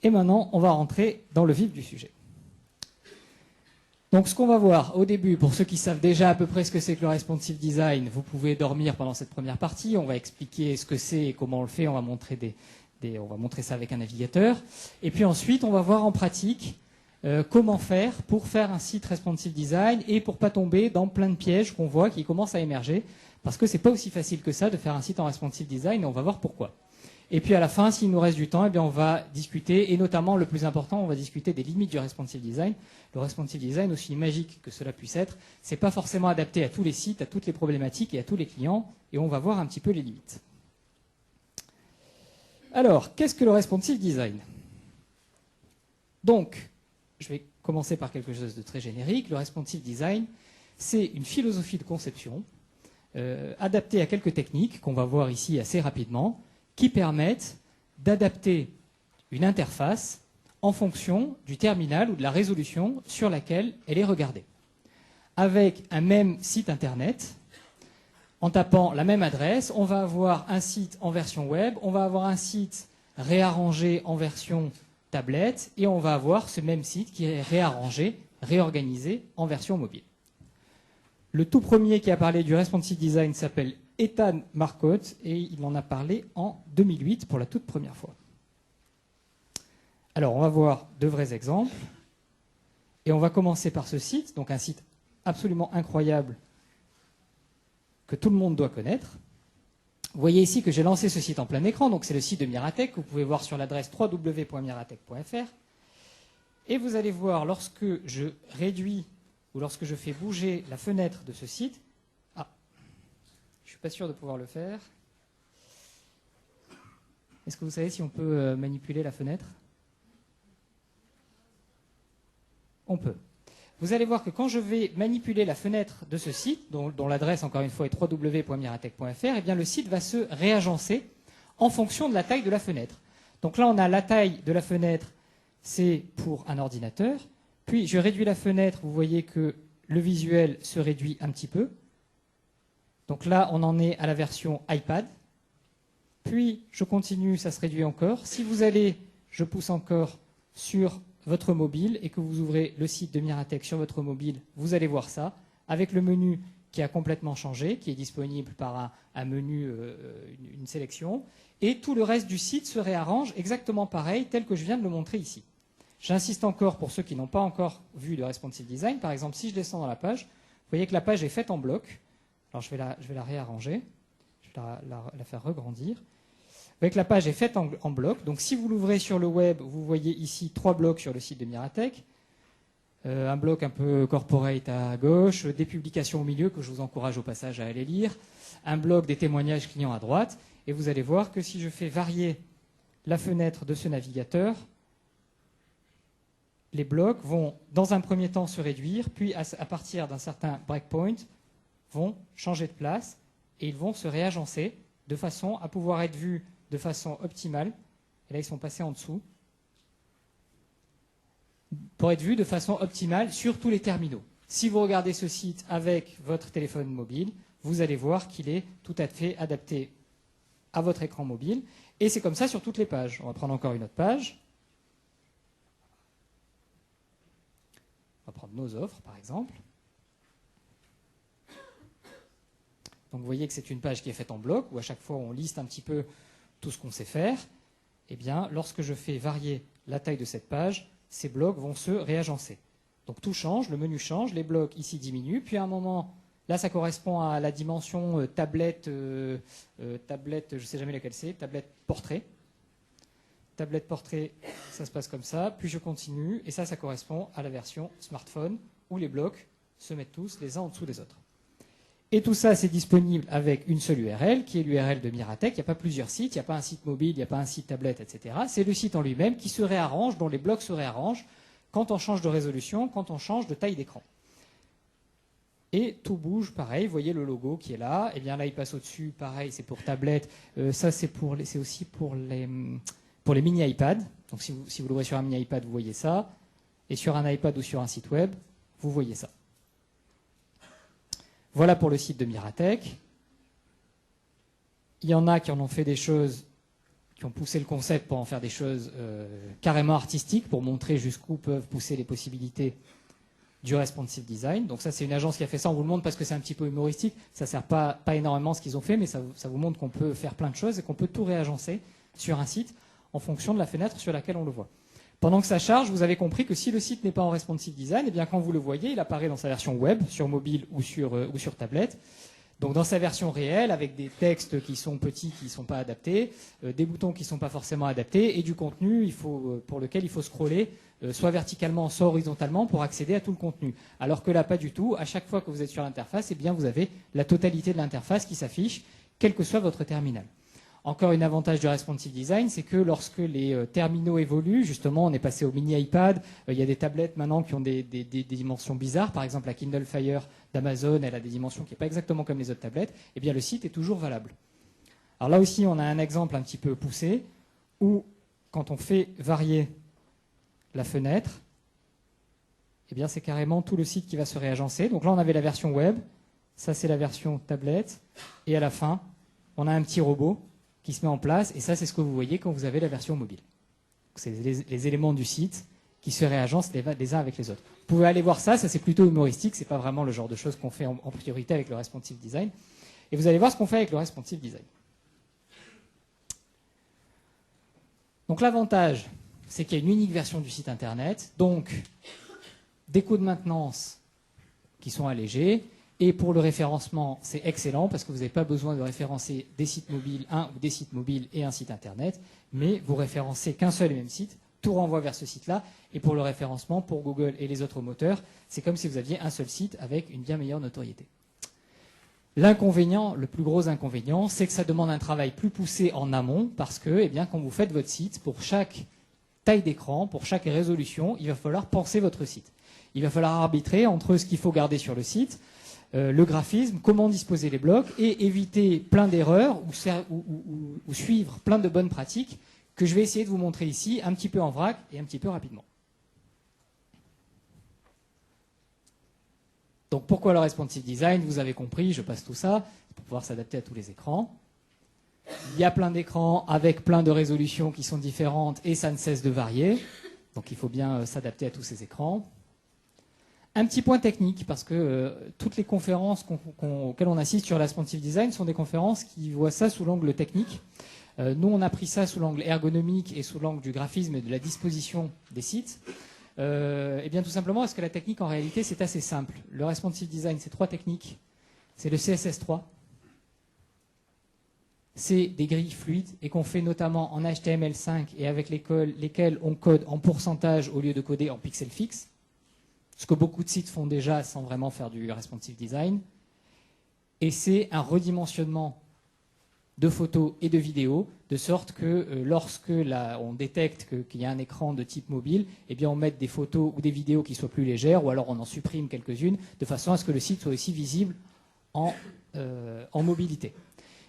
Et maintenant, on va rentrer dans le vif du sujet. Donc ce qu'on va voir au début, pour ceux qui savent déjà à peu près ce que c'est que le responsive design, vous pouvez dormir pendant cette première partie. On va expliquer ce que c'est et comment on le fait. On va montrer on va montrer ça avec un navigateur. Et puis ensuite, on va voir en pratique comment faire pour faire un site responsive design et pour pas tomber dans plein de pièges qu'on voit qui commencent à émerger. Parce que c'est pas aussi facile que ça de faire un site en responsive design et on va voir pourquoi. Et puis à la fin, s'il nous reste du temps, eh bien on va discuter, et notamment le plus important, on va discuter des limites du responsive design. Le responsive design, aussi magique que cela puisse être, c'est pas forcément adapté à tous les sites, à toutes les problématiques et à tous les clients, et on va voir un petit peu les limites. Alors, qu'est-ce que le responsive design? Donc, je vais commencer par quelque chose de très générique. Le responsive design, c'est une philosophie de conception adaptée à quelques techniques qu'on va voir ici assez rapidement, qui permettent d'adapter une interface en fonction du terminal ou de la résolution sur laquelle elle est regardée. Avec un même site internet, en tapant la même adresse, on va avoir un site en version web, on va avoir un site réarrangé en version tablette, et on va avoir ce même site qui est réarrangé, réorganisé en version mobile. Le tout premier qui a parlé du responsive design s'appelle Ethan Marcotte, et il en a parlé en 2008 pour la toute première fois. Alors, on va voir de vrais exemples. Et on va commencer par ce site, donc un site absolument incroyable que tout le monde doit connaître. Vous voyez ici que j'ai lancé ce site en plein écran, donc c'est le site de Miratech, vous pouvez voir sur l'adresse www.miratech.fr. Et vous allez voir, lorsque je réduis ou lorsque je fais bouger la fenêtre de ce site, je ne suis pas sûr de pouvoir le faire. Est-ce que vous savez si on peut manipuler la fenêtre? On peut. Vous allez voir que quand je vais manipuler la fenêtre de ce site, dont l'adresse encore une fois est www.miratech.fr, eh bien le site va se réagencer en fonction de la taille de la fenêtre. Donc là, on a la taille de la fenêtre, c'est pour un ordinateur. Puis je réduis la fenêtre, vous voyez que le visuel se réduit un petit peu. Donc là, on en est à la version iPad. Puis, je continue, ça se réduit encore. Si vous allez, je pousse encore sur votre mobile et que vous ouvrez le site de Miratech sur votre mobile, vous allez voir ça, avec le menu qui a complètement changé, qui est disponible par un menu, une sélection. Et tout le reste du site se réarrange exactement pareil, tel que je viens de le montrer ici. J'insiste encore pour ceux qui n'ont pas encore vu le responsive design. Par exemple, si je descends dans la page, vous voyez que la page est faite en bloc. Alors, je vais la réarranger, je vais la faire regrandir. Vous voyez que la page est faite en blocs. Donc, si vous l'ouvrez sur le web, vous voyez ici 3 blocs sur le site de Miratech. Un bloc un peu corporate à gauche, des publications au milieu que je vous encourage au passage à aller lire, un bloc des témoignages clients à droite. Et vous allez voir que si je fais varier la fenêtre de ce navigateur, les blocs vont, dans un premier temps, se réduire, puis à partir d'un certain breakpoint, vont changer de place et ils vont se réagencer de façon à pouvoir être vus de façon optimale. Et là, ils sont passés en dessous. Pour être vus de façon optimale sur tous les terminaux. Si vous regardez ce site avec votre téléphone mobile, vous allez voir qu'il est tout à fait adapté à votre écran mobile. Et c'est comme ça sur toutes les pages. On va prendre encore une autre page. On va prendre nos offres, par exemple. Donc vous voyez que c'est une page qui est faite en bloc, où à chaque fois on liste un petit peu tout ce qu'on sait faire. Eh bien, lorsque je fais varier la taille de cette page, ces blocs vont se réagencer. Donc tout change, le menu change, les blocs ici diminuent, puis à un moment, là ça correspond à la dimension tablette, tablette, je ne sais jamais laquelle c'est, tablette portrait. Tablette portrait, ça se passe comme ça, puis je continue, et ça correspond à la version smartphone, où les blocs se mettent tous les uns en dessous des autres. Et tout ça, c'est disponible avec une seule URL, qui est l'URL de Miratech. Il n'y a pas plusieurs sites, il n'y a pas un site mobile, il n'y a pas un site tablette, etc. C'est le site en lui-même qui se réarrange, dont les blocs se réarrangent quand on change de résolution, quand on change de taille d'écran. Et tout bouge, pareil, vous voyez le logo qui est là. Et bien là, il passe au-dessus, pareil, c'est pour tablette. Ça, c'est aussi pour les mini iPad. Donc si vous l'ouvrez sur un mini iPad, vous voyez ça. Et sur un iPad ou sur un site web, vous voyez ça. Voilà pour le site de Miratech. Il y en a qui en ont fait des choses qui ont poussé le concept pour en faire des choses carrément artistiques, pour montrer jusqu'où peuvent pousser les possibilités du responsive design. Donc ça, c'est une agence qui a fait ça. On vous le montre parce que c'est un petit peu humoristique. Ça ne sert pas énormément ce qu'ils ont fait, mais ça vous montre qu'on peut faire plein de choses et qu'on peut tout réagencer sur un site en fonction de la fenêtre sur laquelle on le voit. Pendant que ça charge, vous avez compris que si le site n'est pas en responsive design, eh bien quand vous le voyez, il apparaît dans sa version web, sur mobile ou sur tablette. Donc dans sa version réelle, avec des textes qui sont petits, qui ne sont pas adaptés, des boutons qui ne sont pas forcément adaptés, et du contenu pour lequel il faut scroller, soit verticalement, soit horizontalement, pour accéder à tout le contenu. Alors que là, pas du tout. À chaque fois que vous êtes sur l'interface, eh bien vous avez la totalité de l'interface qui s'affiche, quel que soit votre terminal. Encore un avantage du responsive design, c'est que lorsque les terminaux évoluent, justement, on est passé au mini iPad, il y a des tablettes maintenant qui ont des dimensions bizarres. Par exemple, la Kindle Fire d'Amazon, elle a des dimensions qui n'est pas exactement comme les autres tablettes. Eh bien, le site est toujours valable. Alors là aussi, on a un exemple un petit peu poussé, où quand on fait varier la fenêtre, eh bien, c'est carrément tout le site qui va se réagencer. Donc là, on avait la version web, ça c'est la version tablette, et à la fin, on a un petit robot qui se met en place, et ça c'est ce que vous voyez quand vous avez la version mobile. C'est les éléments du site qui se réagencent les uns avec les autres. Vous pouvez aller voir ça, ça c'est plutôt humoristique, c'est pas vraiment le genre de choses qu'on fait en priorité avec le responsive design. Et vous allez voir ce qu'on fait avec le responsive design. Donc l'avantage, c'est qu'il y a une unique version du site internet, donc des coûts de maintenance qui sont allégés. Et pour le référencement, c'est excellent parce que vous n'avez pas besoin de référencer des sites mobiles, un ou des sites mobiles et un site internet, mais vous référencez qu'un seul et même site, tout renvoie vers ce site-là. Et pour le référencement, pour Google et les autres moteurs, c'est comme si vous aviez un seul site avec une bien meilleure notoriété. L'inconvénient, le plus gros inconvénient, c'est que ça demande un travail plus poussé en amont parce que, eh bien, quand vous faites votre site, pour chaque taille d'écran, pour chaque résolution, il va falloir penser votre site. Il va falloir arbitrer entre ce qu'il faut garder sur le site, le graphisme, comment disposer les blocs et éviter plein d'erreurs ou suivre plein de bonnes pratiques que je vais essayer de vous montrer ici, un petit peu en vrac et un petit peu rapidement. Donc pourquoi le responsive design? Vous avez compris, je passe tout ça, pour pouvoir s'adapter à tous les écrans. Il y a plein d'écrans avec plein de résolutions qui sont différentes et ça ne cesse de varier. Donc il faut bien s'adapter à tous ces écrans. Un petit point technique, parce que toutes les conférences auxquelles on assiste sur le responsive design sont des conférences qui voient ça sous l'angle technique. Nous, on a pris ça sous l'angle ergonomique et sous l'angle du graphisme et de la disposition des sites. Eh bien, tout simplement parce que la technique, en réalité, c'est assez simple. Le responsive design, c'est 3 techniques. C'est le CSS3. C'est des grilles fluides et qu'on fait notamment en HTML5 et avec lesquelles on code en pourcentage au lieu de coder en pixels fixes. Ce que beaucoup de sites font déjà sans vraiment faire du responsive design. Et c'est un redimensionnement de photos et de vidéos, de sorte que lorsque on détecte qu'il y a un écran de type mobile, eh bien on met des photos ou des vidéos qui soient plus légères, ou alors on en supprime quelques-unes, de façon à ce que le site soit aussi visible en mobilité.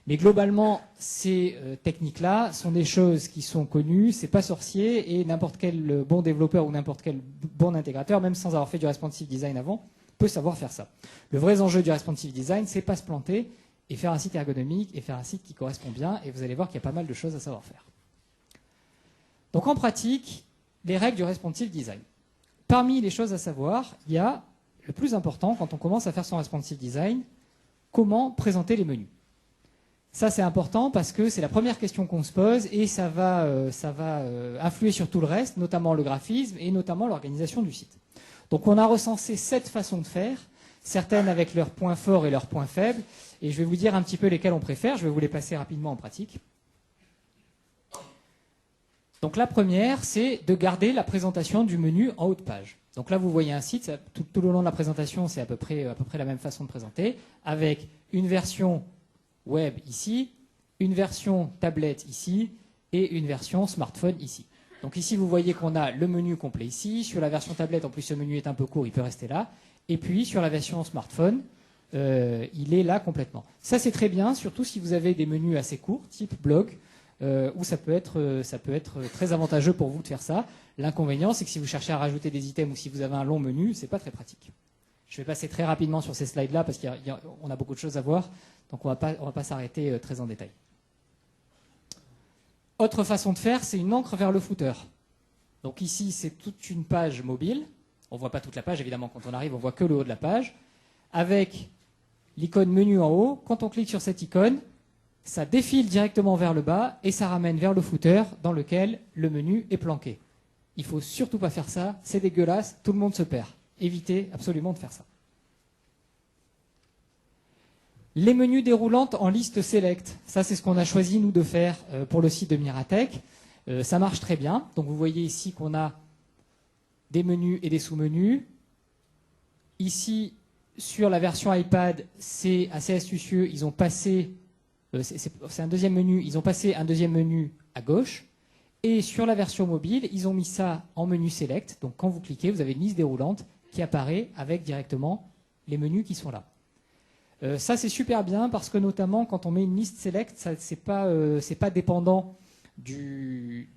Mais globalement, ces techniques-là sont des choses qui sont connues, c'est pas sorcier, et n'importe quel bon développeur ou n'importe quel bon intégrateur, même sans avoir fait du responsive design avant, peut savoir faire ça. Le vrai enjeu du responsive design, c'est pas se planter et faire un site ergonomique et faire un site qui correspond bien, et vous allez voir qu'il y a pas mal de choses à savoir faire. Donc en pratique, les règles du responsive design. Parmi les choses à savoir, il y a le plus important quand on commence à faire son responsive design, comment présenter les menus. Ça, c'est important parce que c'est la première question qu'on se pose et ça va influer sur tout le reste, notamment le graphisme et notamment l'organisation du site. Donc, on a recensé 7 façons de faire, certaines avec leurs points forts et leurs points faibles, et je vais vous dire un petit peu lesquelles on préfère. Je vais vous les passer rapidement en pratique. Donc, la première, c'est de garder la présentation du menu en haut de page. Donc là, vous voyez un site, tout le long de la présentation, c'est à peu près la même façon de présenter, avec une version web ici, une version tablette ici et une version smartphone ici. Donc ici, vous voyez qu'on a le menu complet ici. Sur la version tablette, en plus, ce menu est un peu court, il peut rester là. Et puis, sur la version smartphone, il est là complètement. Ça, c'est très bien, surtout si vous avez des menus assez courts, type blog, où ça peut être très avantageux pour vous de faire ça. L'inconvénient, c'est que si vous cherchez à rajouter des items ou si vous avez un long menu, c'est pas très pratique. Je vais passer très rapidement sur ces slides-là parce qu'on a beaucoup de choses à voir. Donc on va pas s'arrêter très en détail. Autre façon de faire, c'est une encre vers le footer. Donc ici, c'est toute une page mobile. On ne voit pas toute la page, évidemment, quand on arrive, on voit que le haut de la page. Avec l'icône menu en haut, quand on clique sur cette icône, ça défile directement vers le bas et ça ramène vers le footer dans lequel le menu est planqué. Il ne faut surtout pas faire ça, c'est dégueulasse, tout le monde se perd. Évitez absolument de faire ça. Les menus déroulantes en liste select, ça c'est ce qu'on a choisi nous de faire pour le site de Miratech. Ça marche très bien. Donc vous voyez ici qu'on a des menus et des sous-menus. Ici, sur la version iPad, c'est assez astucieux. Ils ont passé, c'est un deuxième menu, ils ont passé un deuxième menu à gauche. Et sur la version mobile, ils ont mis ça en menu select. Donc quand vous cliquez, vous avez une liste déroulante qui apparaît avec directement les menus qui sont là. Ça c'est super bien parce que notamment quand on met une liste select, c'est pas dépendant du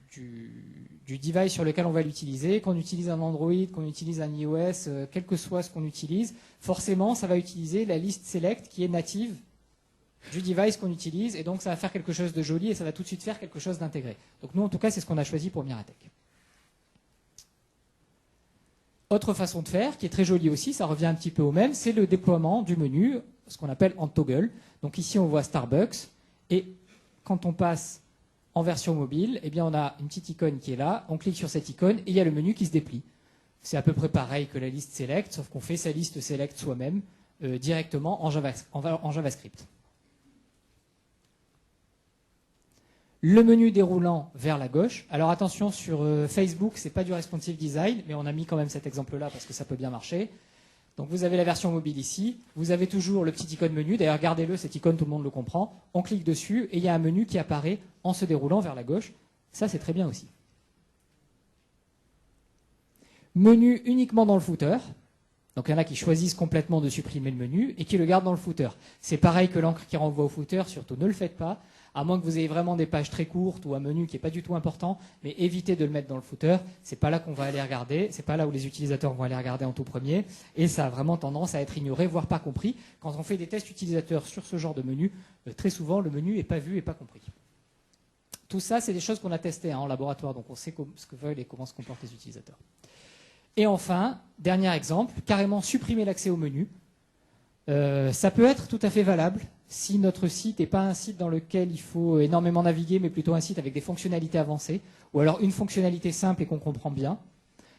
device sur lequel on va l'utiliser. Qu'on utilise un Android, qu'on utilise un iOS, quel que soit ce qu'on utilise, forcément ça va utiliser la liste select qui est native du device qu'on utilise, et donc ça va faire quelque chose de joli et ça va tout de suite faire quelque chose d'intégré. Donc nous en tout cas c'est ce qu'on a choisi pour Miratech. Autre façon de faire, qui est très jolie aussi, ça revient un petit peu au même, c'est le déploiement du menu, ce qu'on appelle en toggle. Donc ici on voit Starbucks, et quand on passe en version mobile, eh bien on a une petite icône qui est là, on clique sur cette icône et il y a le menu qui se déplie. C'est à peu près pareil que la liste select, sauf qu'on fait sa liste select soi-même directement en JavaScript. Le menu déroulant vers la gauche. Alors attention, sur Facebook, c'est pas du responsive design, mais on a mis quand même cet exemple-là parce que ça peut bien marcher. Donc vous avez la version mobile ici, vous avez toujours le petit icône menu, d'ailleurs gardez-le, cette icône tout le monde le comprend, on clique dessus et il y a un menu qui apparaît en se déroulant vers la gauche. Ça c'est très bien aussi. Menu uniquement dans le footer. Donc il y en a qui choisissent complètement de supprimer le menu et qui le gardent dans le footer. C'est pareil que l'encre qui renvoie au footer, surtout ne le faites pas, à moins que vous ayez vraiment des pages très courtes ou un menu qui n'est pas du tout important, mais évitez de le mettre dans le footer. C'est pas là qu'on va aller regarder, c'est pas là où les utilisateurs vont aller regarder en tout premier, et ça a vraiment tendance à être ignoré, voire pas compris. Quand on fait des tests utilisateurs sur ce genre de menu, très souvent le menu n'est pas vu et pas compris. Tout ça, c'est des choses qu'on a testées en laboratoire, donc on sait ce que veulent et comment se comportent les utilisateurs. Et enfin, dernier exemple, carrément supprimer l'accès au menu. Ça peut être tout à fait valable si notre site n'est pas un site dans lequel il faut énormément naviguer, mais plutôt un site avec des fonctionnalités avancées, ou alors une fonctionnalité simple et qu'on comprend bien.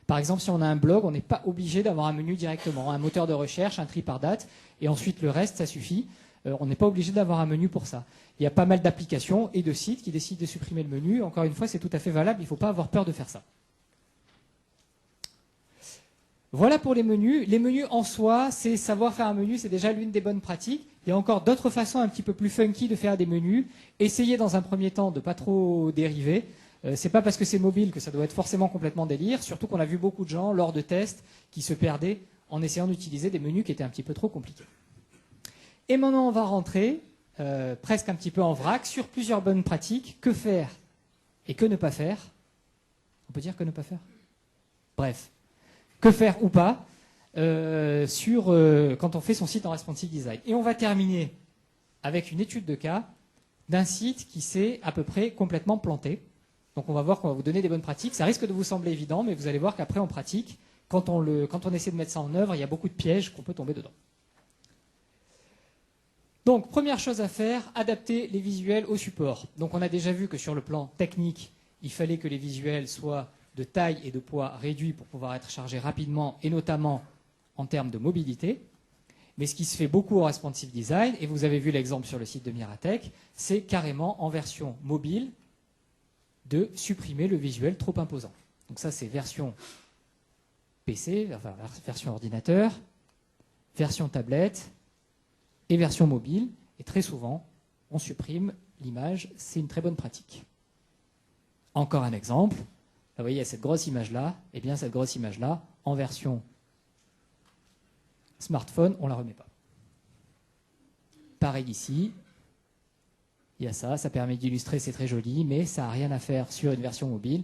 Par exemple, si on a un blog, on n'est pas obligé d'avoir un menu directement, un moteur de recherche, un tri par date, et ensuite le reste, ça suffit. On n'est pas obligé d'avoir un menu pour ça. Il y a pas mal d'applications et de sites qui décident de supprimer le menu. Encore une fois, c'est tout à fait valable, il ne faut pas avoir peur de faire ça. Voilà pour les menus. Les menus en soi, c'est savoir faire un menu, c'est déjà l'une des bonnes pratiques. Il y a encore d'autres façons un petit peu plus funky de faire des menus. Essayez dans un premier temps de ne pas trop dériver. C'est pas parce que c'est mobile que ça doit être forcément complètement délire, surtout qu'on a vu beaucoup de gens lors de tests qui se perdaient en essayant d'utiliser des menus qui étaient un petit peu trop compliqués. Et maintenant, on va rentrer presque un petit peu en vrac sur plusieurs bonnes pratiques. Que faire et que ne pas faire? On peut dire que ne pas faire? Bref. Que faire ou pas quand on fait son site en responsive design. Et on va terminer avec une étude de cas d'un site qui s'est à peu près complètement planté. Donc on va voir qu'on va vous donner des bonnes pratiques. Ça risque de vous sembler évident, mais vous allez voir qu'après en pratique, quand on essaie de mettre ça en œuvre, il y a beaucoup de pièges qu'on peut tomber dedans. Donc première chose à faire, adapter les visuels au support. Donc on a déjà vu que sur le plan technique, il fallait que les visuels soient de taille et de poids réduits pour pouvoir être chargés rapidement et notamment en termes de mobilité. Mais ce qui se fait beaucoup au responsive design, et vous avez vu l'exemple sur le site de Miratech, c'est carrément en version mobile de supprimer le visuel trop imposant. Donc ça c'est version PC, enfin version ordinateur, version tablette et version mobile. Et très souvent, on supprime l'image. C'est une très bonne pratique. Encore un exemple. Vous voyez, il y a cette grosse image-là. Et bien, cette grosse image-là, en version smartphone, on ne la remet pas. Pareil ici. Il y a ça. Ça permet d'illustrer, c'est très joli, mais ça n'a rien à faire sur une version mobile.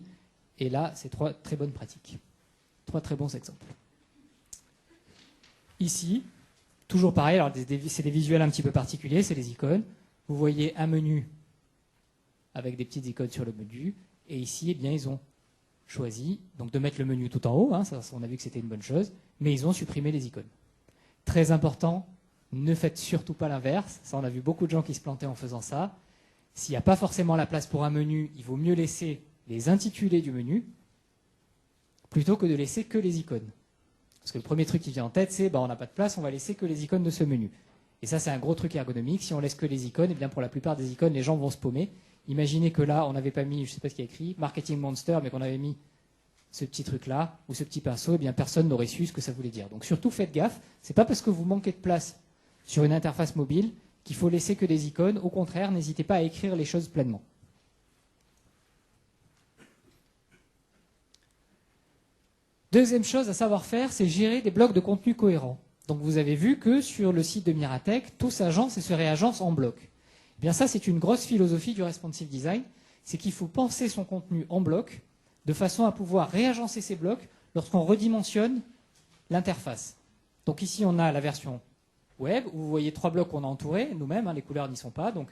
Et là, c'est 3 très bonnes pratiques. 3 très bons exemples. Ici, toujours pareil. Alors, c'est des visuels un petit peu particuliers, c'est les icônes. Vous voyez un menu avec des petites icônes sur le menu. Et ici, eh bien, ils ont choisi donc, de mettre le menu tout en haut. Hein, ça, on a vu que c'était une bonne chose. Mais ils ont supprimé les icônes. Très important, ne faites surtout pas l'inverse. Ça, on a vu beaucoup de gens qui se plantaient en faisant ça. S'il n'y a pas forcément la place pour un menu, il vaut mieux laisser les intitulés du menu plutôt que de laisser que les icônes. Parce que le premier truc qui vient en tête, c'est on n'a pas de place, on va laisser que les icônes de ce menu. Et ça, c'est un gros truc ergonomique. Si on laisse que les icônes, eh bien, pour la plupart des icônes, les gens vont se paumer. Imaginez que là, on n'avait pas mis, je ne sais pas ce qu'il y a écrit, Marketing Monster, mais qu'on avait mis ce petit truc-là, ou ce petit pinceau, eh bien, personne n'aurait su ce que ça voulait dire. Donc surtout, faites gaffe. Ce n'est pas parce que vous manquez de place sur une interface mobile qu'il faut laisser que des icônes. Au contraire, n'hésitez pas à écrire les choses pleinement. Deuxième chose à savoir faire, c'est gérer des blocs de contenu cohérents. Donc vous avez vu que sur le site de Miratech, tout s'agence et se réagence en bloc. Eh bien ça, c'est une grosse philosophie du responsive design, c'est qu'il faut penser son contenu en bloc de façon à pouvoir réagencer ces blocs lorsqu'on redimensionne l'interface. Donc ici, on a la version web, où vous voyez 3 blocs qu'on a entourés, nous-mêmes, hein, les couleurs n'y sont pas. Donc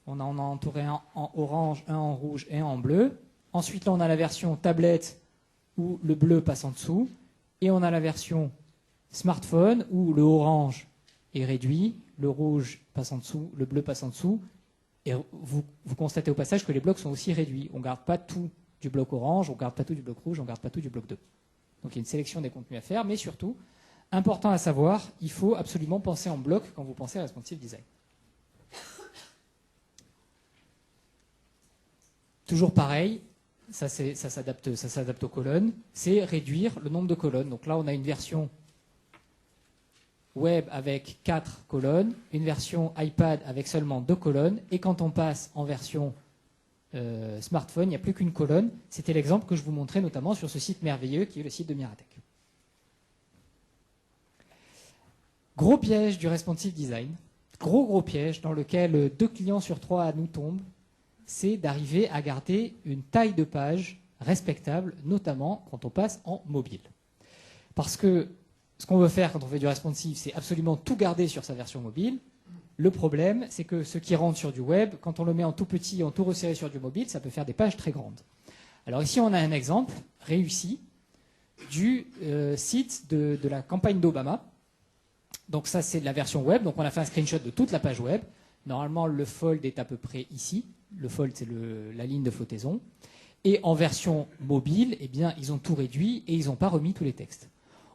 on en a entouré un en orange, un en rouge et un en bleu. Ensuite, là, on a la version tablette, où le bleu passe en dessous. Et on a la version smartphone, où le orange est réduit, le rouge passe en dessous, le bleu passe en dessous. Et vous constatez au passage que les blocs sont aussi réduits. On ne garde pas tout du bloc orange, on ne garde pas tout du bloc rouge, on ne garde pas tout du bloc 2. Donc il y a une sélection des contenus à faire, mais surtout, important à savoir, il faut absolument penser en bloc quand vous pensez à responsive design. Toujours pareil, ça s'adapte aux colonnes, c'est réduire le nombre de colonnes. Donc là, on a une version web avec 4 colonnes, une version iPad avec seulement 2 colonnes, et quand on passe en version smartphone, il n'y a plus qu'une colonne. C'était l'exemple que je vous montrais notamment sur ce site merveilleux qui est le site de Miratech. Gros piège du responsive design, gros piège dans lequel 2 clients sur 3 nous tombent, c'est d'arriver à garder une taille de page respectable, notamment quand on passe en mobile. Parce que ce qu'on veut faire quand on fait du responsive, c'est absolument tout garder sur sa version mobile. Le problème, c'est que ce qui rentre sur du web, quand on le met en tout petit, en tout resserré sur du mobile, ça peut faire des pages très grandes. Alors ici, on a un exemple réussi du site de la campagne d'Obama. Donc ça, c'est de la version web. Donc on a fait un screenshot de toute la page web. Normalement, le fold est à peu près ici. Le fold, c'est la ligne de flottaison. Et en version mobile, eh bien, ils ont tout réduit et ils n'ont pas remis tous les textes.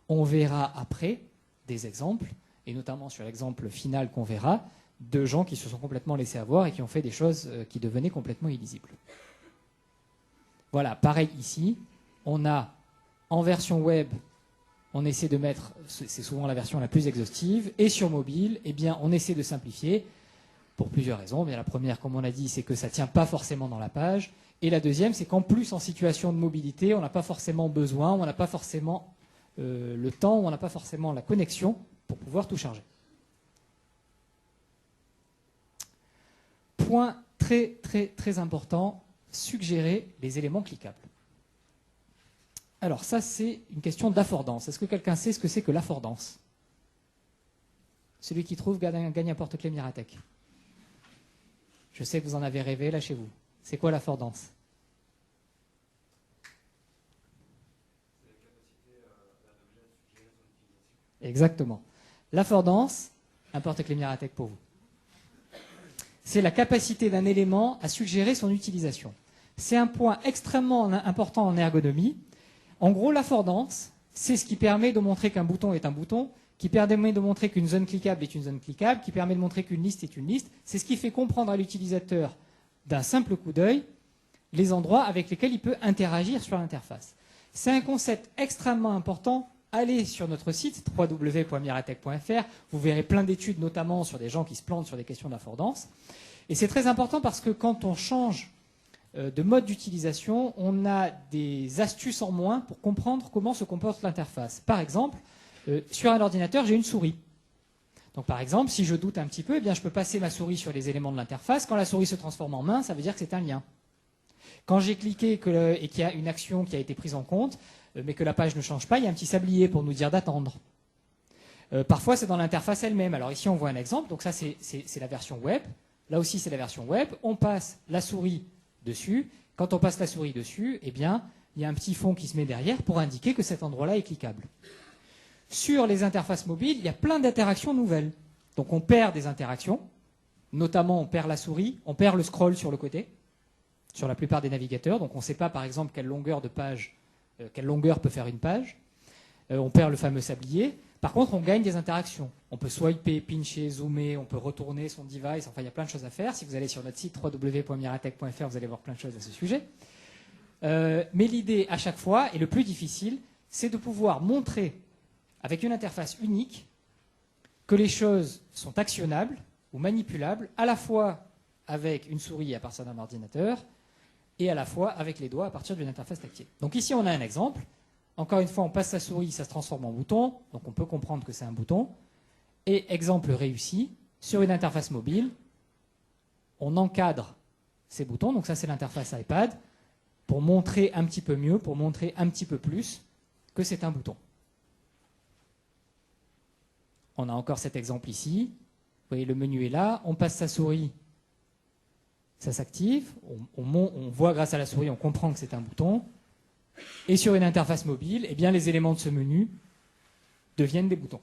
On verra après des exemples, et notamment sur l'exemple final qu'on verra, de gens qui se sont complètement laissés avoir et qui ont fait des choses qui devenaient complètement illisibles. Voilà, pareil ici. On a en version web, on essaie de mettre, c'est souvent la version la plus exhaustive, et sur mobile, eh bien, on essaie de simplifier pour plusieurs raisons. Bien, la première, comme on a dit, c'est que ça ne tient pas forcément dans la page. Et la deuxième, c'est qu'en plus, en situation de mobilité, on n'a pas forcément besoin, on n'a pas forcément le temps, on n'a pas forcément la connexion pour pouvoir tout charger. Point très important, suggérer les éléments cliquables. Alors ça, c'est une question d'affordance. Est-ce que quelqu'un sait ce que c'est que l'affordance? Celui qui trouve gagne un porte-clés Miratech. Je sais que vous en avez rêvé là chez vous. C'est quoi l'affordance? Exactement. L'affordance, un porte-clés Miratech pour vous. C'est la capacité d'un élément à suggérer son utilisation. C'est un point extrêmement important en ergonomie. En gros, l'affordance, c'est ce qui permet de montrer qu'un bouton est un bouton, qui permet de montrer qu'une zone cliquable est une zone cliquable, qui permet de montrer qu'une liste est une liste. C'est ce qui fait comprendre à l'utilisateur d'un simple coup d'œil les endroits avec lesquels il peut interagir sur l'interface. C'est un concept extrêmement important. Allez sur notre site www.miratech.fr, vous verrez plein d'études, notamment sur des gens qui se plantent sur des questions d'affordance. Et c'est très important parce que quand on change de mode d'utilisation, on a des astuces en moins pour comprendre comment se comporte l'interface. Par exemple, sur un ordinateur, j'ai une souris. Donc par exemple, si je doute un petit peu, eh bien, je peux passer ma souris sur les éléments de l'interface. Quand la souris se transforme en main, ça veut dire que c'est un lien. Quand j'ai cliqué et qu'il y a une action qui a été prise en compte, mais que la page ne change pas, il y a un petit sablier pour nous dire d'attendre. Parfois, c'est dans l'interface elle-même. Alors ici, on voit un exemple. Donc ça, c'est la version web. Là aussi, c'est la version web. On passe la souris dessus. Quand on passe la souris dessus, eh bien, il y a un petit fond qui se met derrière pour indiquer que cet endroit-là est cliquable. Sur les interfaces mobiles, il y a plein d'interactions nouvelles. Donc on perd des interactions, notamment on perd la souris, on perd le scroll sur le côté, sur la plupart des navigateurs. Donc on ne sait pas, par exemple, quelle longueur de page, quelle longueur peut faire une page. On perd le fameux sablier. Par contre, on gagne des interactions. On peut swiper, pincher, zoomer, on peut retourner son device. Enfin, il y a plein de choses à faire. Si vous allez sur notre site www.miratech.fr, vous allez voir plein de choses à ce sujet. Mais l'idée, à chaque fois, et le plus difficile, c'est de pouvoir montrer, avec une interface unique, que les choses sont actionnables ou manipulables, à la fois avec une souris à partir d'un ordinateur, et à la fois avec les doigts à partir d'une interface tactile. Donc ici, on a un exemple. Encore une fois, on passe sa souris, ça se transforme en bouton, donc on peut comprendre que c'est un bouton. Et exemple réussi, sur une interface mobile, on encadre ces boutons, donc ça c'est l'interface iPad, pour montrer un petit peu mieux, pour montrer un petit peu plus que c'est un bouton. On a encore cet exemple ici. Vous voyez, le menu est là, on passe sa souris, ça s'active, on voit grâce à la souris, on comprend que c'est un bouton. Et sur une interface mobile, eh bien, les éléments de ce menu deviennent des boutons.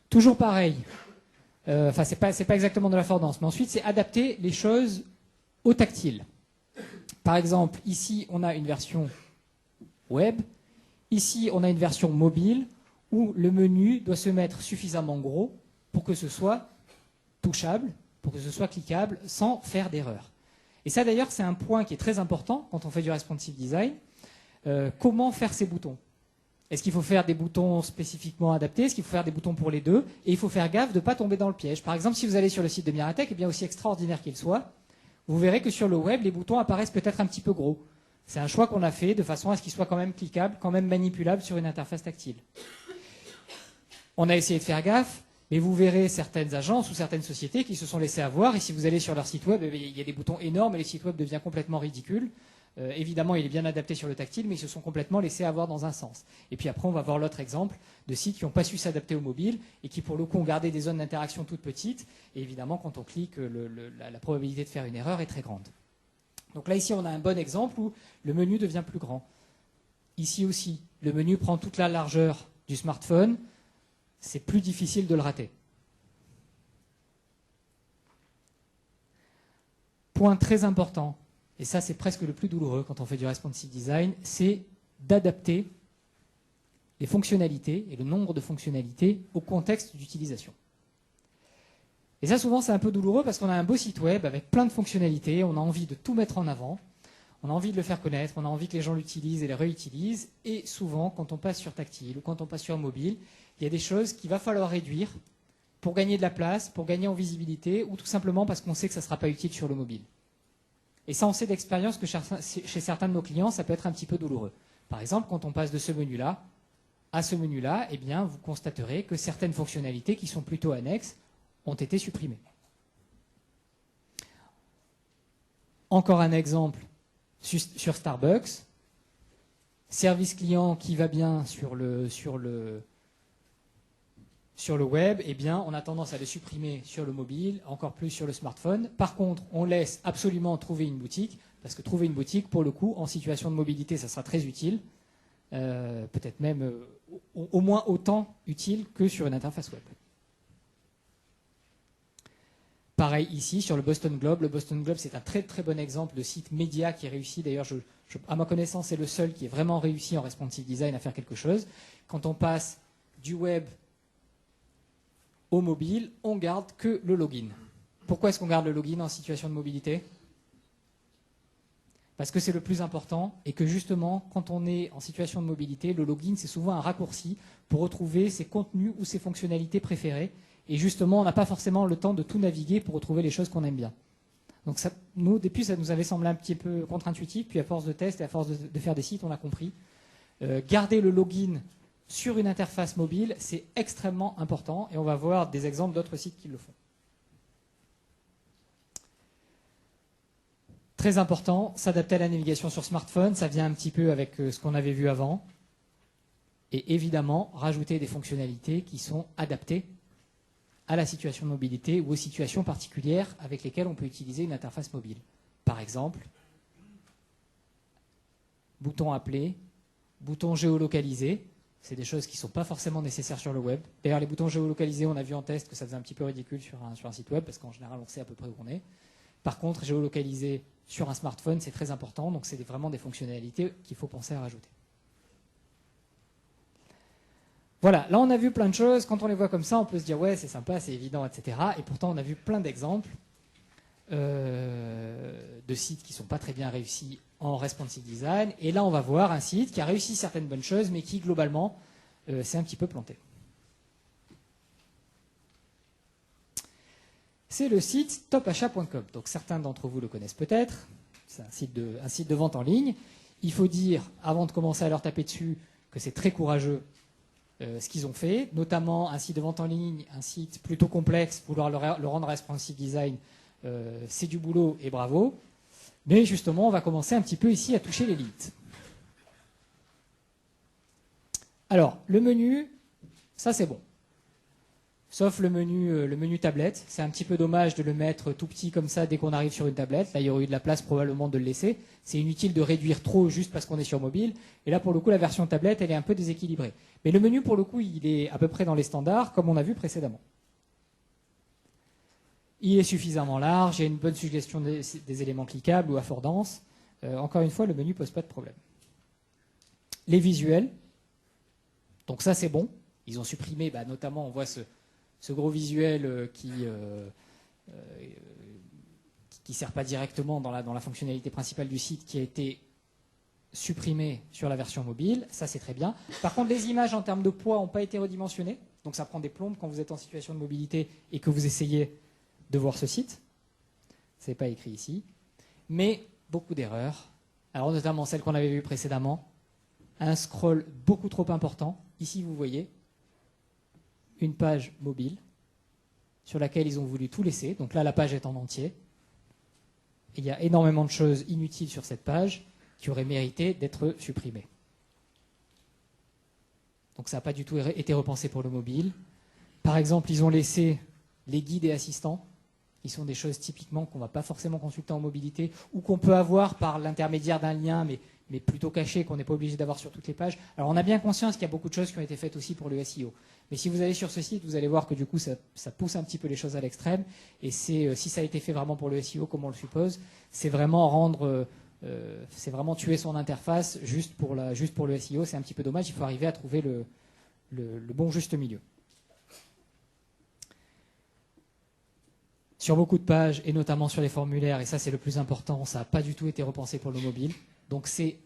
Toujours pareil. Enfin, c'est pas exactement de l'affordance, mais ensuite, c'est adapter les choses au tactile. Par exemple, ici, on a une version web. Ici, on a une version mobile où le menu doit se mettre suffisamment gros pour que ce soit touchable, pour que ce soit cliquable sans faire d'erreur. Et ça d'ailleurs c'est un point qui est très important quand on fait du responsive design. Comment faire ces boutons? Est-ce qu'il faut faire des boutons spécifiquement adaptés? Est-ce qu'il faut faire des boutons pour les deux? Et il faut faire gaffe de ne pas tomber dans le piège. Par exemple, si vous allez sur le site de Miratech, eh bien aussi extraordinaire qu'il soit, vous verrez que sur le web, les boutons apparaissent peut-être un petit peu gros. C'est un choix qu'on a fait de façon à ce qu'ils soient quand même cliquables, quand même manipulables sur une interface tactile. On a essayé de faire gaffe. Mais vous verrez certaines agences ou certaines sociétés qui se sont laissées avoir. Et si vous allez sur leur site web, il y a des boutons énormes et le site web devient complètement ridicule. Évidemment, il est bien adapté sur le tactile, mais ils se sont complètement laissés avoir dans un sens. Et puis après, on va voir l'autre exemple de sites qui n'ont pas su s'adapter au mobile et qui, pour le coup, ont gardé des zones d'interaction toutes petites. Et évidemment, quand on clique, la probabilité de faire une erreur est très grande. Donc là, ici, on a un bon exemple où le menu devient plus grand. Ici aussi, le menu prend toute la largeur du smartphone. C'est plus difficile de le rater. Point très important, et ça c'est presque le plus douloureux quand on fait du responsive design, c'est d'adapter les fonctionnalités et le nombre de fonctionnalités au contexte d'utilisation. Et ça souvent c'est un peu douloureux parce qu'on a un beau site web avec plein de fonctionnalités, on a envie de tout mettre en avant, on a envie de le faire connaître, on a envie que les gens l'utilisent et les réutilisent, et souvent quand on passe sur tactile ou quand on passe sur mobile, il y a des choses qu'il va falloir réduire pour gagner de la place, pour gagner en visibilité, ou tout simplement parce qu'on sait que ça ne sera pas utile sur le mobile. Et ça, on sait d'expérience que chez certains de nos clients, ça peut être un petit peu douloureux. Par exemple, quand on passe de ce menu-là à ce menu-là, eh bien, vous constaterez que certaines fonctionnalités qui sont plutôt annexes ont été supprimées. Encore un exemple sur Starbucks. Service client qui va bien sur le web, eh bien, on a tendance à le supprimer sur le mobile, encore plus sur le smartphone. Par contre, on laisse absolument trouver une boutique, parce que trouver une boutique, pour le coup, en situation de mobilité, ça sera très utile, peut-être même au moins autant utile que sur une interface web. Pareil ici, sur le Boston Globe. Le Boston Globe, c'est un très très bon exemple de site média qui est réussi. D'ailleurs, à ma connaissance, c'est le seul qui est vraiment réussi en responsive design à faire quelque chose. Quand on passe du web au mobile, on garde que le login. Pourquoi est-ce qu'on garde le login en situation de mobilité? Parce que c'est le plus important et que justement, quand on est en situation de mobilité, le login, c'est souvent un raccourci pour retrouver ses contenus ou ses fonctionnalités préférées. Et justement, on n'a pas forcément le temps de tout naviguer pour retrouver les choses qu'on aime bien. Donc ça, nous, au début, ça nous avait semblé un petit peu contre-intuitif, puis à force de tests et à force de faire des sites, on a compris. Garder le login sur une interface mobile, c'est extrêmement important et on va voir des exemples d'autres sites qui le font. Très important, s'adapter à la navigation sur smartphone, ça vient un petit peu avec ce qu'on avait vu avant. Et évidemment, rajouter des fonctionnalités qui sont adaptées à la situation de mobilité ou aux situations particulières avec lesquelles on peut utiliser une interface mobile. Par exemple, bouton appeler, bouton géolocalisé, c'est des choses qui ne sont pas forcément nécessaires sur le web. D'ailleurs, les boutons géolocalisés, on a vu en test que ça faisait un petit peu ridicule sur un site web, parce qu'en général, on sait à peu près où on est. Par contre, géolocaliser sur un smartphone, c'est très important, donc c'est vraiment des fonctionnalités qu'il faut penser à rajouter. Voilà, là on a vu plein de choses, quand on les voit comme ça, on peut se dire ouais c'est sympa, c'est évident, etc. Et pourtant on a vu plein d'exemples de sites qui ne sont pas très bien réussis en responsive design. Et là on va voir un site qui a réussi certaines bonnes choses, mais qui globalement s'est un petit peu planté. C'est le site topachat.com. Donc certains d'entre vous le connaissent peut-être, c'est un site de vente en ligne. Il faut dire, avant de commencer à leur taper dessus, que c'est très courageux ce qu'ils ont fait, notamment un site de vente en ligne, un site plutôt complexe, vouloir le rendre responsive design, c'est du boulot et bravo. Mais justement, on va commencer un petit peu ici à toucher les limites. Alors, le menu, ça c'est bon. Sauf le menu tablette. C'est un petit peu dommage de le mettre tout petit comme ça dès qu'on arrive sur une tablette. Là, il y aurait eu de la place probablement de le laisser. C'est inutile de réduire trop juste parce qu'on est sur mobile. Et là, pour le coup, la version tablette, elle est un peu déséquilibrée. Mais le menu, pour le coup, il est à peu près dans les standards, comme on a vu précédemment. Il est suffisamment large, il y a une bonne suggestion des éléments cliquables ou affordances. Encore une fois, le menu ne pose pas de problème. Les visuels. Donc ça, c'est bon. Ils ont supprimé, notamment, on voit ce gros visuel qui sert pas directement dans la fonctionnalité principale du site, qui a été supprimé sur la version mobile. Ça, c'est très bien. Par contre, les images en termes de poids n'ont pas été redimensionnées. Donc ça prend des plombes quand vous êtes en situation de mobilité et que vous essayez de voir ce site. Ce n'est pas écrit ici. Mais beaucoup d'erreurs. Alors notamment celle qu'on avait vue précédemment. Un scroll beaucoup trop important. Ici, vous voyez une page mobile sur laquelle ils ont voulu tout laisser. Donc là, la page est en entier. Et il y a énormément de choses inutiles sur cette page qui auraient mérité d'être supprimées. Donc ça n'a pas du tout été repensé pour le mobile. Par exemple, ils ont laissé les guides et assistants, qui sont des choses typiquement qu'on ne va pas forcément consulter en mobilité, ou qu'on peut avoir par l'intermédiaire d'un lien, mais plutôt caché, qu'on n'est pas obligé d'avoir sur toutes les pages. Alors on a bien conscience qu'il y a beaucoup de choses qui ont été faites aussi pour le SEO. Mais si vous allez sur ce site, vous allez voir que du coup ça pousse un petit peu les choses à l'extrême. Et si ça a été fait vraiment pour le SEO, comme on le suppose, c'est vraiment c'est vraiment tuer son interface juste pour le SEO. C'est un petit peu dommage, il faut arriver à trouver le bon juste milieu. Sur beaucoup de pages, et notamment sur les formulaires, et ça c'est le plus important, ça n'a pas du tout été repensé pour le mobile. Donc c'est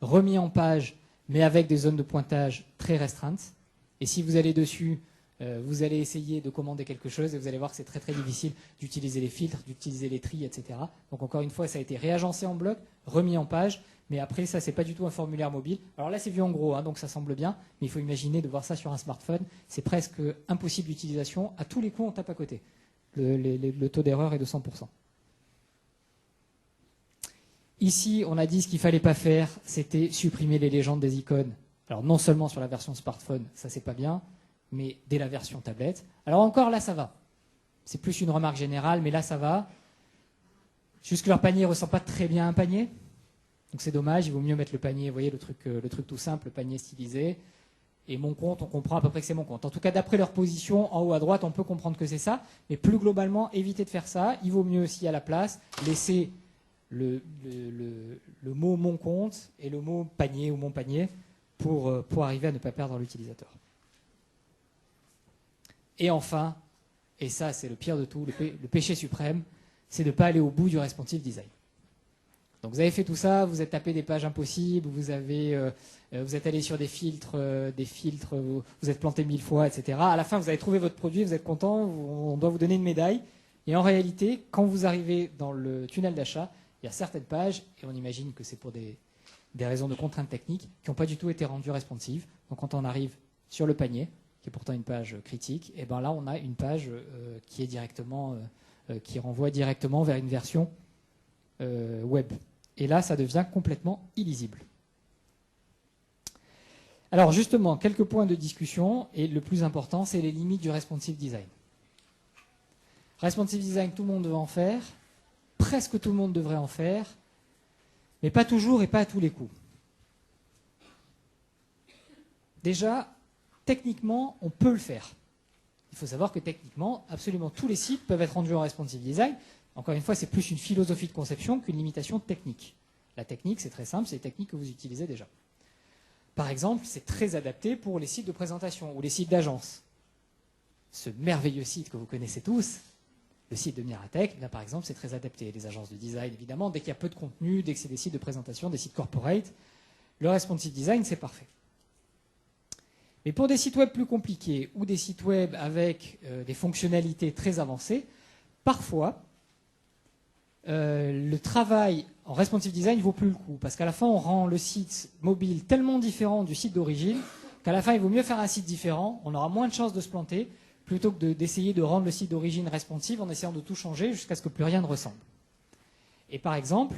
remis en page, mais avec des zones de pointage très restreintes. Et si vous allez dessus, vous allez essayer de commander quelque chose, et vous allez voir que c'est très très difficile d'utiliser les filtres, d'utiliser les tris, etc. Donc encore une fois, ça a été réagencé en bloc, remis en page, mais après ça c'est pas du tout un formulaire mobile. Alors là c'est vu en gros, donc ça semble bien, mais il faut imaginer de voir ça sur un smartphone, c'est presque impossible d'utilisation, à tous les coups on tape à côté. Le taux d'erreur est de 100%. Ici, on a dit ce qu'il ne fallait pas faire, c'était supprimer les légendes des icônes. Alors non seulement sur la version smartphone, ça c'est pas bien, mais dès la version tablette. Alors encore là, ça va. C'est plus une remarque générale, mais là ça va. Juste que leur panier ne ressemble pas très bien à un panier. Donc c'est dommage, il vaut mieux mettre le panier, vous voyez le truc tout simple, le panier stylisé. Et mon compte, on comprend à peu près que c'est mon compte. En tout cas, d'après leur position, en haut à droite, on peut comprendre que c'est ça. Mais plus globalement, évitez de faire ça. Il vaut mieux, s'il y a la place, laisser le mot mon compte et le mot panier ou mon panier pour arriver à ne pas perdre l'utilisateur. Et enfin, et ça c'est le pire de tout, le péché suprême, c'est de ne pas aller au bout du responsive design. Donc vous avez fait tout ça, vous êtes tapé des pages impossibles, vous êtes allé sur des filtres, vous êtes planté 1000 fois, etc. À la fin, vous avez trouvé votre produit, vous êtes content, on doit vous donner une médaille. Et en réalité, quand vous arrivez dans le tunnel d'achat, il y a certaines pages, et on imagine que c'est pour des raisons de contraintes techniques, qui n'ont pas du tout été rendues responsives. Donc quand on arrive sur le panier, qui est pourtant une page critique, et ben là on a une page qui renvoie directement vers une version web. Et là, ça devient complètement illisible. Alors justement, quelques points de discussion, et le plus important, c'est les limites du responsive design. Responsive design, tout le monde devrait en faire, presque tout le monde devrait en faire, mais pas toujours et pas à tous les coups. Déjà, techniquement, on peut le faire. Il faut savoir que techniquement, absolument tous les sites peuvent être rendus en responsive design. Encore une fois, c'est plus une philosophie de conception qu'une limitation technique. La technique, c'est très simple, c'est les techniques que vous utilisez déjà. Par exemple, c'est très adapté pour les sites de présentation ou les sites d'agence. Ce merveilleux site que vous connaissez tous, le site de Miratech, là, par exemple, c'est très adapté. Les agences de design, évidemment, dès qu'il y a peu de contenu, dès que c'est des sites de présentation, des sites corporate, le responsive design, c'est parfait. Mais pour des sites web plus compliqués ou des sites web avec des fonctionnalités très avancées, parfois, le travail en responsive design ne vaut plus le coup. Parce qu'à la fin, on rend le site mobile tellement différent du site d'origine qu'à la fin, il vaut mieux faire un site différent. On aura moins de chances de se planter plutôt que d'essayer de rendre le site d'origine responsive en essayant de tout changer jusqu'à ce que plus rien ne ressemble. Et par exemple,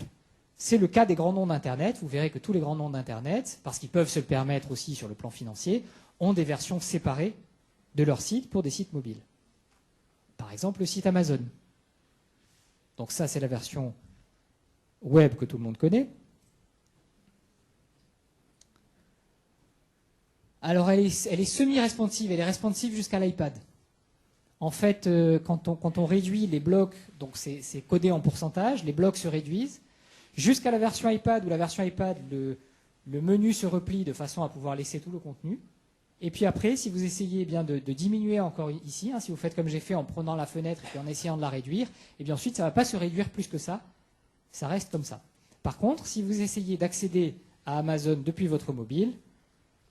c'est le cas des grands noms d'Internet. Vous verrez que tous les grands noms d'Internet, parce qu'ils peuvent se le permettre aussi sur le plan financier, ont des versions séparées de leur site pour des sites mobiles. Par exemple, le site Amazon. Donc ça, c'est la version web que tout le monde connaît. Alors, elle est semi-responsive, elle est responsive jusqu'à l'iPad. En fait, quand on réduit les blocs, donc c'est codé en pourcentage, les blocs se réduisent. Jusqu'à la version iPad, où la version iPad, le menu se replie de façon à pouvoir laisser tout le contenu. Et puis après, si vous essayez bien de diminuer encore ici, si vous faites comme j'ai fait en prenant la fenêtre et puis en essayant de la réduire, et bien ensuite ça ne va pas se réduire plus que ça reste comme ça. Par contre, si vous essayez d'accéder à Amazon depuis votre mobile,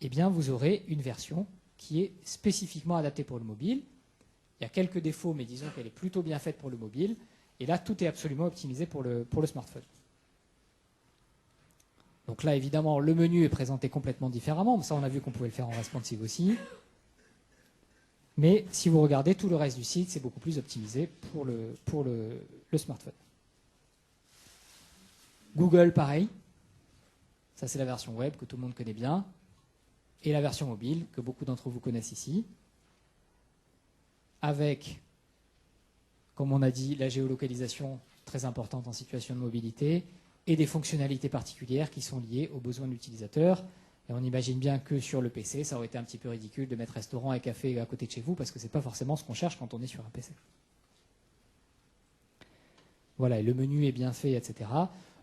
eh bien vous aurez une version qui est spécifiquement adaptée pour le mobile. Il y a quelques défauts, mais disons qu'elle est plutôt bien faite pour le mobile. Et là, tout est absolument optimisé pour le smartphone. Donc là, évidemment, le menu est présenté complètement différemment. Ça, on a vu qu'on pouvait le faire en responsive aussi. Mais si vous regardez tout le reste du site, c'est beaucoup plus optimisé pour le smartphone. Google, pareil. Ça, c'est la version web que tout le monde connaît bien. Et la version mobile, que beaucoup d'entre vous connaissent ici. Avec, comme on a dit, la géolocalisation très importante en situation de mobilité et des fonctionnalités particulières qui sont liées aux besoins de l'utilisateur. Et on imagine bien que sur le PC, ça aurait été un petit peu ridicule de mettre restaurant et café à côté de chez vous parce que ce n'est pas forcément ce qu'on cherche quand on est sur un PC. Voilà, et le menu est bien fait, etc.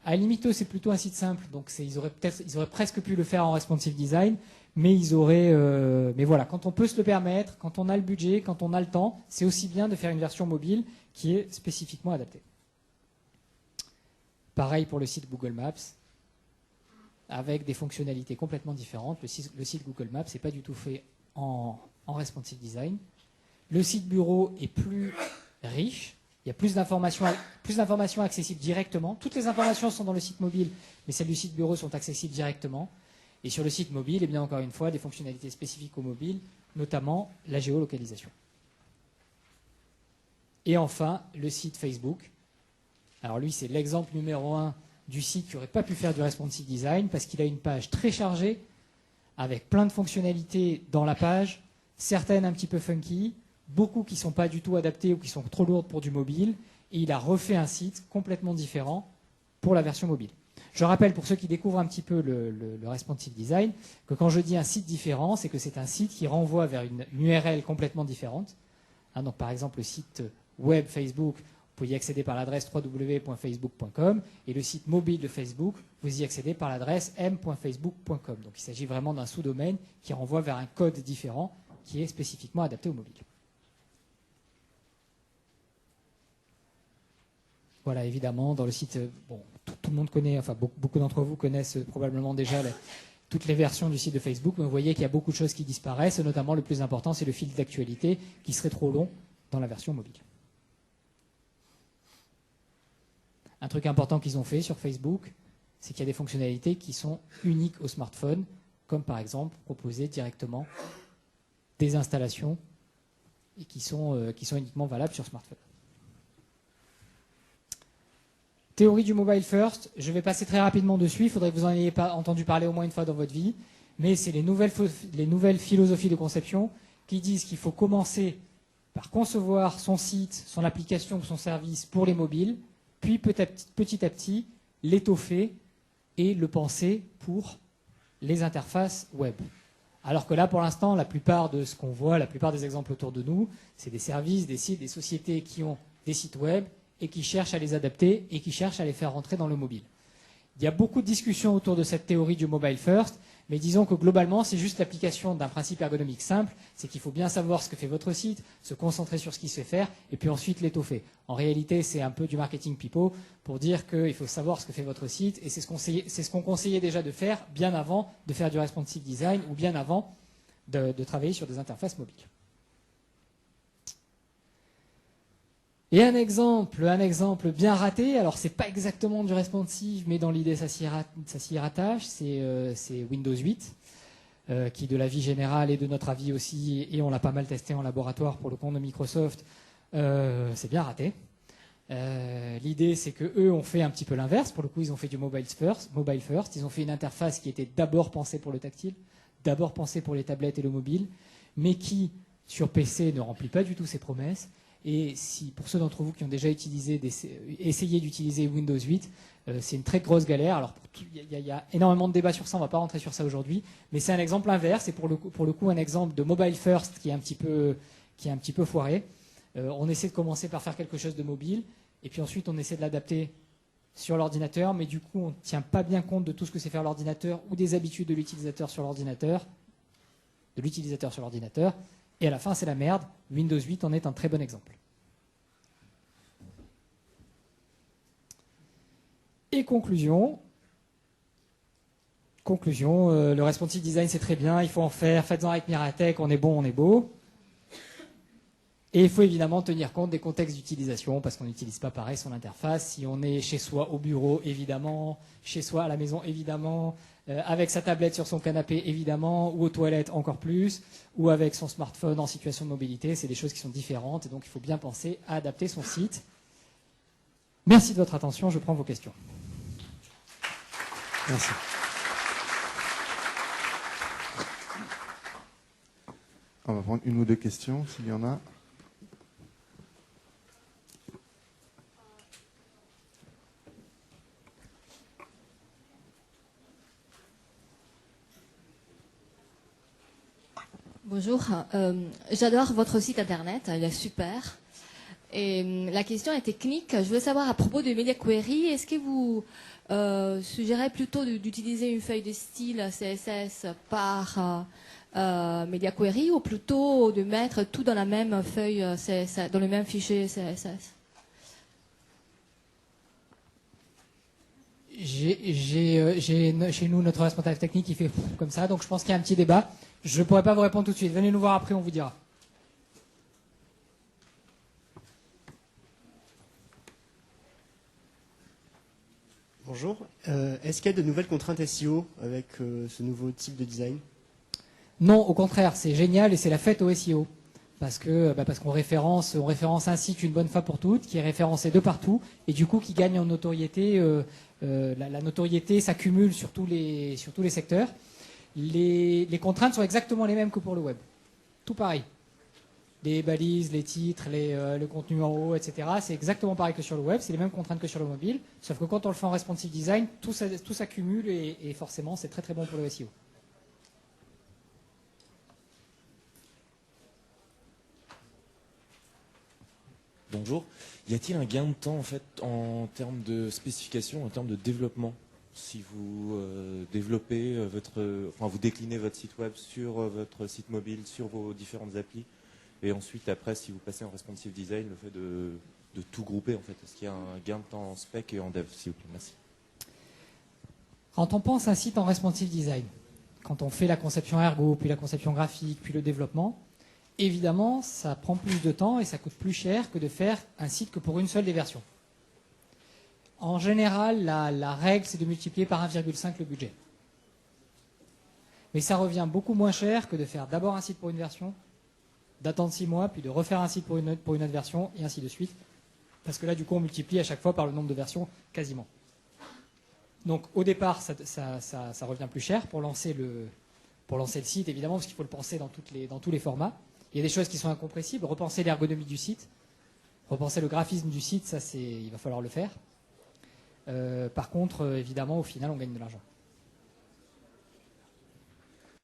À Limito, c'est plutôt un site simple, donc ils auraient presque pu le faire en responsive design, mais mais voilà, quand on peut se le permettre, quand on a le budget, quand on a le temps, c'est aussi bien de faire une version mobile qui est spécifiquement adaptée. Pareil pour le site Google Maps, avec des fonctionnalités complètement différentes. Le site Google Maps n'est pas du tout fait en responsive design. Le site bureau est plus riche. Il y a plus d'informations accessibles directement. Toutes les informations sont dans le site mobile, mais celles du site bureau sont accessibles directement. Et sur le site mobile, eh bien, encore une fois, des fonctionnalités spécifiques au mobile, notamment la géolocalisation. Et enfin, le site Facebook. Alors lui, c'est l'exemple numéro 1 du site qui n'aurait pas pu faire du responsive design parce qu'il a une page très chargée, avec plein de fonctionnalités dans la page, certaines un petit peu funky, beaucoup qui ne sont pas du tout adaptées ou qui sont trop lourdes pour du mobile, et il a refait un site complètement différent pour la version mobile. Je rappelle pour ceux qui découvrent un petit peu le responsive design que quand je dis un site différent, c'est que c'est un site qui renvoie vers une URL complètement différente. Donc par exemple le site web Facebook, vous pouvez y accéder par l'adresse www.facebook.com et le site mobile de Facebook, vous y accédez par l'adresse m.facebook.com. Donc il s'agit vraiment d'un sous-domaine qui renvoie vers un code différent qui est spécifiquement adapté au mobile. Voilà, évidemment, dans le site, bon, tout le monde connaît, enfin beaucoup d'entre vous connaissent probablement déjà toutes les versions du site de Facebook, mais vous voyez qu'il y a beaucoup de choses qui disparaissent, et notamment le plus important, c'est le fil d'actualité qui serait trop long dans la version mobile. Un truc important qu'ils ont fait sur Facebook, c'est qu'il y a des fonctionnalités qui sont uniques au smartphone, comme par exemple proposer directement des installations et qui sont uniquement valables sur smartphone. Théorie du mobile first, je vais passer très rapidement dessus, il faudrait que vous en ayez entendu parler au moins une fois dans votre vie. mais c'est les nouvelles philosophies de conception qui disent qu'il faut commencer par concevoir son site, son application ou son service pour les mobiles, puis petit à petit l'étoffer et le penser pour les interfaces web. Alors que là, pour l'instant, la plupart de ce qu'on voit, la plupart des exemples autour de nous, c'est des services, des sites, des sociétés qui ont des sites web et qui cherchent à les adapter et qui cherchent à les faire rentrer dans le mobile. Il y a beaucoup de discussions autour de cette théorie du mobile first, mais disons que globalement, c'est juste l'application d'un principe ergonomique simple, c'est qu'il faut bien savoir ce que fait votre site, se concentrer sur ce qu'il sait faire, et puis ensuite l'étoffer. En réalité, c'est un peu du marketing pipeau pour dire qu'il faut savoir ce que fait votre site, et c'est ce qu'on conseillait déjà de faire bien avant de faire du responsive design, ou bien avant de travailler sur des interfaces mobiles. Et un exemple bien raté, alors c'est pas exactement du responsive, mais dans l'idée ça s'y rattache, c'est Windows 8, qui de l'avis général et de notre avis aussi, et on l'a pas mal testé en laboratoire pour le compte de Microsoft, c'est bien raté. L'idée c'est que eux ont fait un petit peu l'inverse, pour le coup ils ont fait du mobile first, ils ont fait une interface qui était d'abord pensée pour le tactile, d'abord pensée pour les tablettes et le mobile, mais qui sur PC ne remplit pas du tout ses promesses. Et si, pour ceux d'entre vous qui ont déjà essayé d'utiliser Windows 8, c'est une très grosse galère. Alors, il y a énormément de débats sur ça, on ne va pas rentrer sur ça aujourd'hui, mais c'est un exemple inverse, et pour le coup un exemple de mobile first qui est un petit peu foiré. On essaie de commencer par faire quelque chose de mobile, et puis ensuite on essaie de l'adapter sur l'ordinateur, mais du coup on ne tient pas bien compte de tout ce que c'est faire l'ordinateur ou des habitudes de l'utilisateur sur l'ordinateur, et à la fin c'est la merde. Windows 8 en est un très bon exemple. Et conclusion, le responsive design c'est très bien, il faut en faire, faites-en avec Miratech, on est bon, on est beau. Et il faut évidemment tenir compte des contextes d'utilisation, parce qu'on n'utilise pas pareil son interface. Si on est chez soi au bureau, évidemment, chez soi à la maison, évidemment, avec sa tablette sur son canapé, évidemment, ou aux toilettes encore plus, ou avec son smartphone en situation de mobilité, c'est des choses qui sont différentes, et donc il faut bien penser à adapter son site. Merci de votre attention, je prends vos questions. Merci. On va prendre une ou deux questions, s'il y en a. Bonjour, j'adore votre site internet, il est super. Et la question est technique. Je voulais savoir à propos de Media Query, est-ce que vous suggérez plutôt d'utiliser une feuille de style CSS par Media Query ou plutôt de mettre tout dans la même feuille CSS, dans le même fichier CSS? J'ai chez nous notre responsable technique qui fait comme ça, donc je pense qu'il y a un petit débat. Je ne pourrais pas vous répondre tout de suite. Venez nous voir après, on vous dira. Bonjour. Est-ce qu'il y a de nouvelles contraintes SEO avec ce nouveau type de design? Non, au contraire, c'est génial et c'est la fête au SEO. Parce qu'on référence un site une bonne fois pour toutes, qui est référencé de partout, et du coup qui gagne en notoriété. La notoriété s'accumule sur tous les secteurs. Les contraintes sont exactement les mêmes que pour le web. Tout pareil. Les balises, les titres, le contenu en haut, etc. C'est exactement pareil que sur le web, c'est les mêmes contraintes que sur le mobile, sauf que quand on le fait en responsive design, tout s'accumule et forcément c'est très très bon pour le SEO. Bonjour. Y a-t-il un gain de temps en fait en termes de spécification, en termes de développement, si vous développez vous déclinez votre site web sur votre site mobile, sur vos différentes applis, et ensuite après si vous passez en responsive design, le fait de tout grouper en fait, est-ce qu'il y a un gain de temps en spec et en dev, s'il vous plaît? Merci. Quand on pense un site en responsive design, quand on fait la conception ergo, puis la conception graphique, puis le développement, évidemment, ça prend plus de temps et ça coûte plus cher que de faire un site que pour une seule des versions. En général, la règle, c'est de multiplier par 1,5 le budget. Mais ça revient beaucoup moins cher que de faire d'abord un site pour une version, d'attendre 6 mois, puis de refaire un site pour une autre version, et ainsi de suite. Parce que là, du coup, on multiplie à chaque fois par le nombre de versions, quasiment. Donc, au départ, ça revient plus cher pour lancer pour lancer le site, évidemment, parce qu'il faut le penser dans tous les formats. Il y a des choses qui sont incompressibles. Repenser l'ergonomie du site, repenser le graphisme du site, ça, il va falloir le faire. Par contre, évidemment, au final, on gagne de l'argent.